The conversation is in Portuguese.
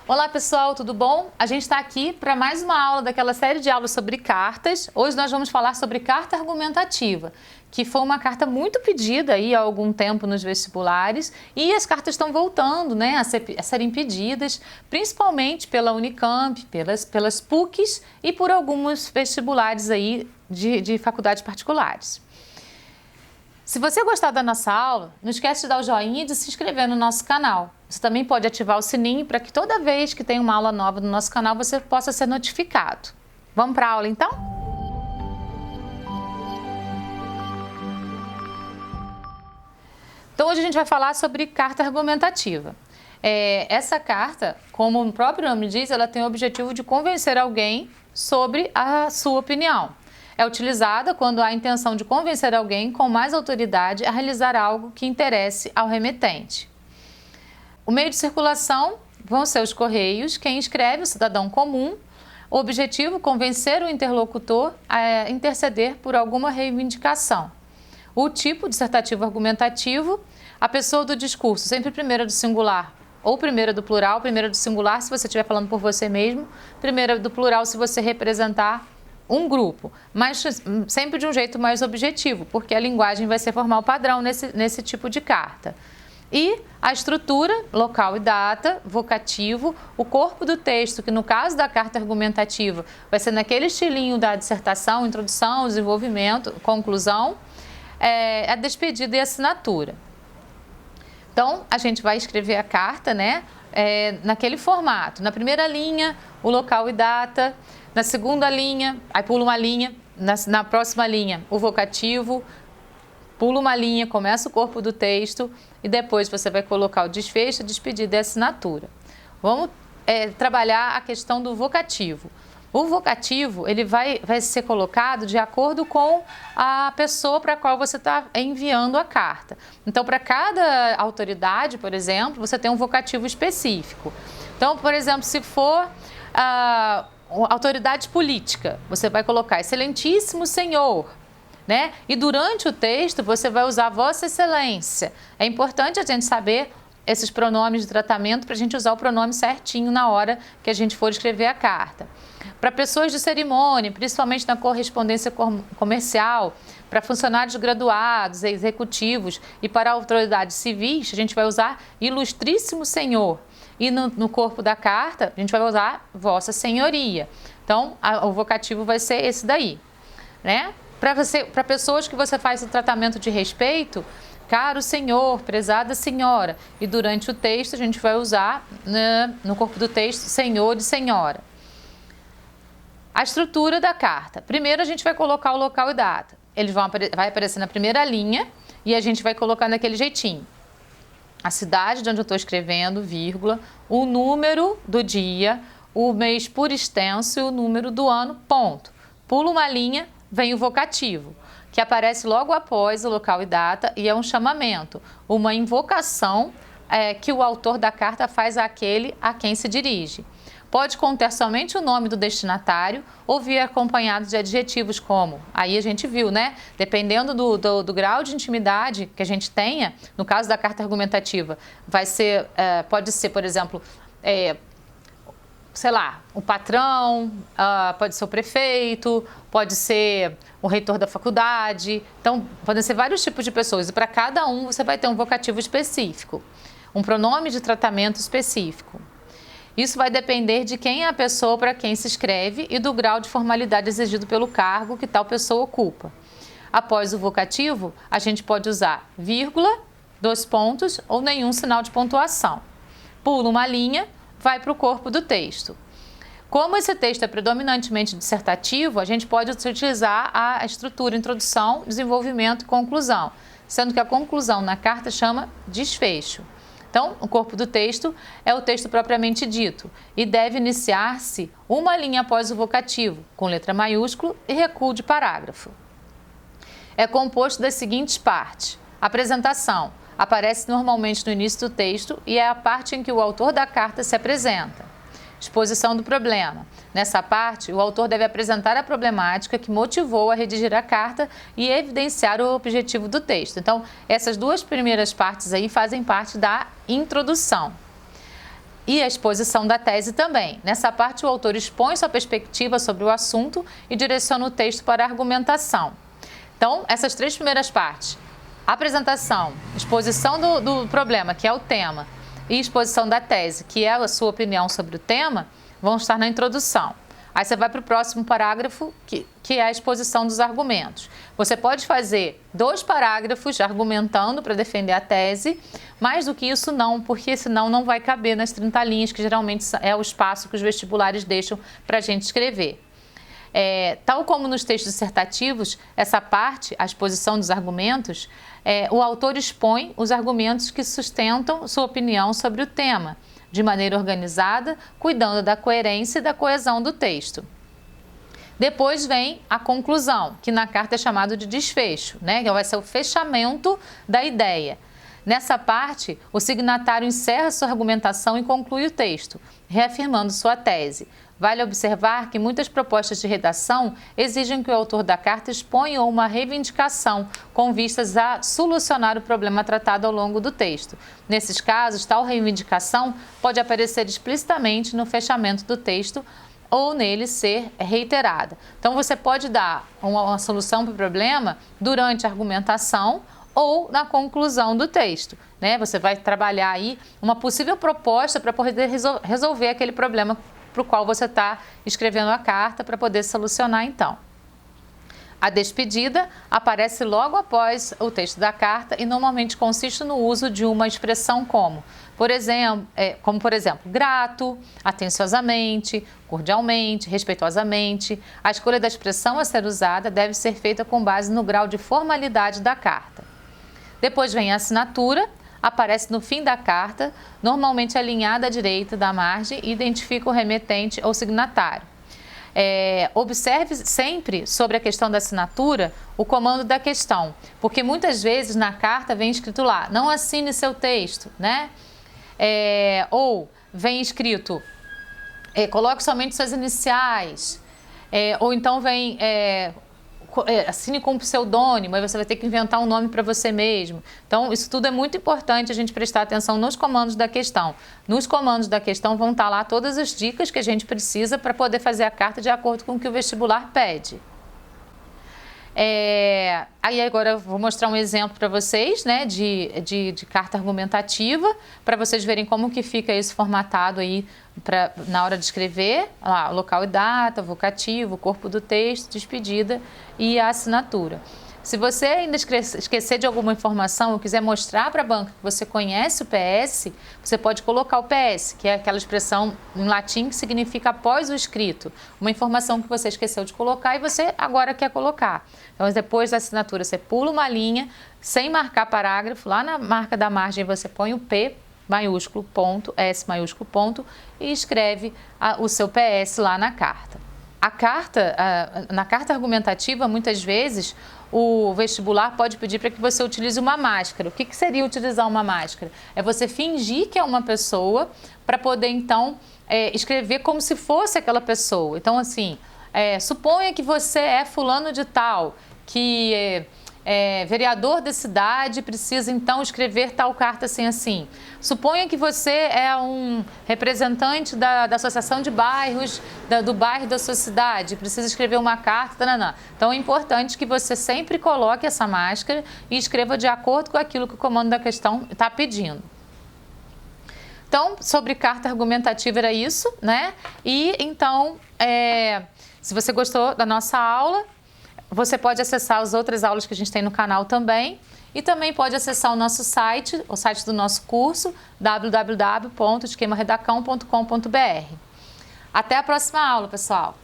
Olá pessoal, tudo bom? A gente está aqui para mais uma aula daquela série de aulas sobre cartas. Hoje nós vamos falar sobre carta argumentativa, que foi uma carta muito pedida aí há algum tempo nos vestibulares e as cartas estão voltando, né, a serem pedidas, principalmente pela Unicamp, pelas PUCs e por alguns vestibulares aí de faculdades particulares. Se você gostar da nossa aula, não esquece de dar o joinha e de se inscrever no nosso canal. Você também pode ativar o sininho para que toda vez que tem uma aula nova no nosso canal você possa ser notificado. Vamos para a aula então? Então hoje a gente vai falar sobre carta argumentativa. Essa carta, como o próprio nome diz, ela tem o objetivo de convencer alguém sobre a sua opinião. É utilizada quando há a intenção de convencer alguém com mais autoridade a realizar algo que interesse ao remetente. O meio de circulação vão ser os correios, quem escreve, o cidadão comum. O objetivo, convencer o interlocutor a interceder por alguma reivindicação. O tipo, dissertativo argumentativo, a pessoa do discurso, sempre primeira do singular ou primeira do plural, primeira do singular se você estiver falando por você mesmo, primeira do plural se você representar um grupo, mas sempre de um jeito mais objetivo, porque a linguagem vai ser formal padrão nesse tipo de carta. E a estrutura, local e data, vocativo, o corpo do texto, que no caso da carta argumentativa vai ser naquele estilinho da dissertação, introdução, desenvolvimento, conclusão, a despedida e assinatura. Então, a gente vai escrever a carta, né, naquele formato. Na primeira linha, o local e data. Na segunda linha, aí pula uma linha. Na próxima linha, o vocativo. Pula uma linha, começa o corpo do texto e depois você vai colocar o desfecho, a despedida e a assinatura. Vamos trabalhar a questão do vocativo. O vocativo ele vai ser colocado de acordo com a pessoa para a qual você está enviando a carta. Então, para cada autoridade, por exemplo, você tem um vocativo específico. Então, por exemplo, se for autoridade política, você vai colocar Excelentíssimo Senhor, né? E durante o texto você vai usar Vossa Excelência. É importante a gente saber esses pronomes de tratamento para a gente usar o pronome certinho na hora que a gente for escrever a carta. Para pessoas de cerimônia, principalmente na correspondência comercial, para funcionários graduados, executivos e para autoridades civis, a gente vai usar Ilustríssimo Senhor. E no corpo da carta, a gente vai usar Vossa Senhoria. Então, o vocativo vai ser esse daí, né? Para pessoas que você faz o tratamento de respeito, caro senhor, prezada senhora. E durante o texto, a gente vai usar, no corpo do texto, senhor e senhora. A estrutura da carta. Primeiro, a gente vai colocar o local e data. Ele vai aparecer na primeira linha e a gente vai colocar daquele jeitinho. A cidade de onde eu estou escrevendo, vírgula, o número do dia, o mês por extenso e o número do ano, ponto. Pula uma linha, vem o vocativo, que aparece logo após o local e data e é um chamamento, uma invocação que o autor da carta faz àquele a quem se dirige. Pode conter somente o nome do destinatário ou vir acompanhado de adjetivos como, aí a gente viu, né? Dependendo do grau de intimidade que a gente tenha, no caso da carta argumentativa, pode ser, por exemplo, sei lá, o patrão, pode ser o prefeito, pode ser o reitor da faculdade. Então, podem ser vários tipos de pessoas e para cada um você vai ter um vocativo específico, um pronome de tratamento específico. Isso vai depender de quem é a pessoa para quem se escreve e do grau de formalidade exigido pelo cargo que tal pessoa ocupa. Após o vocativo, a gente pode usar vírgula, 2 pontos ou nenhum sinal de pontuação. Pula uma linha, vai para o corpo do texto. Como esse texto é predominantemente dissertativo, a gente pode utilizar a estrutura introdução, desenvolvimento e conclusão, sendo que a conclusão na carta chama desfecho. Então, o corpo do texto é o texto propriamente dito e deve iniciar-se uma linha após o vocativo, com letra maiúscula e recuo de parágrafo. É composto das seguintes partes. Apresentação. Aparece normalmente no início do texto e é a parte em que o autor da carta se apresenta. Exposição do problema. Nessa parte, o autor deve apresentar a problemática que motivou a redigir a carta e evidenciar o objetivo do texto. Então, essas duas primeiras partes aí fazem parte da introdução. E a exposição da tese também. Nessa parte, o autor expõe sua perspectiva sobre o assunto e direciona o texto para a argumentação. Então, essas três primeiras partes, apresentação, exposição do problema, que é o tema, e exposição da tese, que é a sua opinião sobre o tema, vão estar na introdução. Aí você vai para o próximo parágrafo, que é a exposição dos argumentos. Você pode fazer 2 parágrafos argumentando para defender a tese, mais do que isso não, porque senão não vai caber nas 30 linhas, que geralmente é o espaço que os vestibulares deixam para a gente escrever. Tal como nos textos dissertativos, essa parte, a exposição dos argumentos, o autor expõe os argumentos que sustentam sua opinião sobre o tema, de maneira organizada, cuidando da coerência e da coesão do texto. Depois vem a conclusão, que na carta é chamado de desfecho, né? Que vai ser o fechamento da ideia. Nessa parte, o signatário encerra sua argumentação e conclui o texto, reafirmando sua tese. Vale observar que muitas propostas de redação exigem que o autor da carta exponha uma reivindicação com vistas a solucionar o problema tratado ao longo do texto. Nesses casos, tal reivindicação pode aparecer explicitamente no fechamento do texto ou nele ser reiterada. Então, você pode dar uma solução para o problema durante a argumentação ou na conclusão do texto, né? Você vai trabalhar aí uma possível proposta para poder resolver aquele problema para o qual você está escrevendo a carta para poder solucionar então. A despedida aparece logo após o texto da carta e normalmente consiste no uso de uma expressão como, por exemplo, grato, atenciosamente, cordialmente, respeitosamente. A escolha da expressão a ser usada deve ser feita com base no grau de formalidade da carta. Depois vem a assinatura, aparece no fim da carta, normalmente alinhada à direita da margem e identifica o remetente ou signatário. Observe sempre sobre a questão da assinatura o comando da questão, porque muitas vezes na carta vem escrito lá, não assine seu texto, né? Ou vem escrito, coloque somente suas iniciais, ou então vem... assine com um pseudônimo, aí você vai ter que inventar um nome para você mesmo. Então, isso tudo é muito importante a gente prestar atenção nos comandos da questão. Nos comandos da questão vão estar lá todas as dicas que a gente precisa para poder fazer a carta de acordo com o que o vestibular pede. Aí agora eu vou mostrar um exemplo para vocês, né, de carta argumentativa, para vocês verem como que fica isso formatado aí na hora de escrever, lá, local e data, vocativo, corpo do texto, despedida e a assinatura. Se você ainda esquecer de alguma informação ou quiser mostrar para a banca que você conhece o PS, você pode colocar o PS, que é aquela expressão em latim que significa após o escrito. Uma informação que você esqueceu de colocar e você agora quer colocar. Então, depois da assinatura, você pula uma linha, sem marcar parágrafo, lá na marca da margem você põe o P maiúsculo, ponto, S maiúsculo, ponto, e escreve o seu PS lá na carta. Na carta argumentativa, muitas vezes, o vestibular pode pedir para que você utilize uma máscara. O que seria utilizar uma máscara? É você fingir que é uma pessoa para poder, então, escrever como se fosse aquela pessoa. Então, assim, suponha que você é fulano de tal, que vereador da cidade, precisa então escrever tal carta assim. Suponha que você é um representante da associação de bairros, do bairro da sua cidade, precisa escrever uma carta, tananã. Então é importante que você sempre coloque essa máscara e escreva de acordo com aquilo que o comando da questão está pedindo. Então, sobre carta argumentativa era isso, né? E então, se você gostou da nossa aula, você pode acessar as outras aulas que a gente tem no canal também e também pode acessar o nosso site, o site do nosso curso, www.esquemaredacão.com.br. Até a próxima aula, pessoal!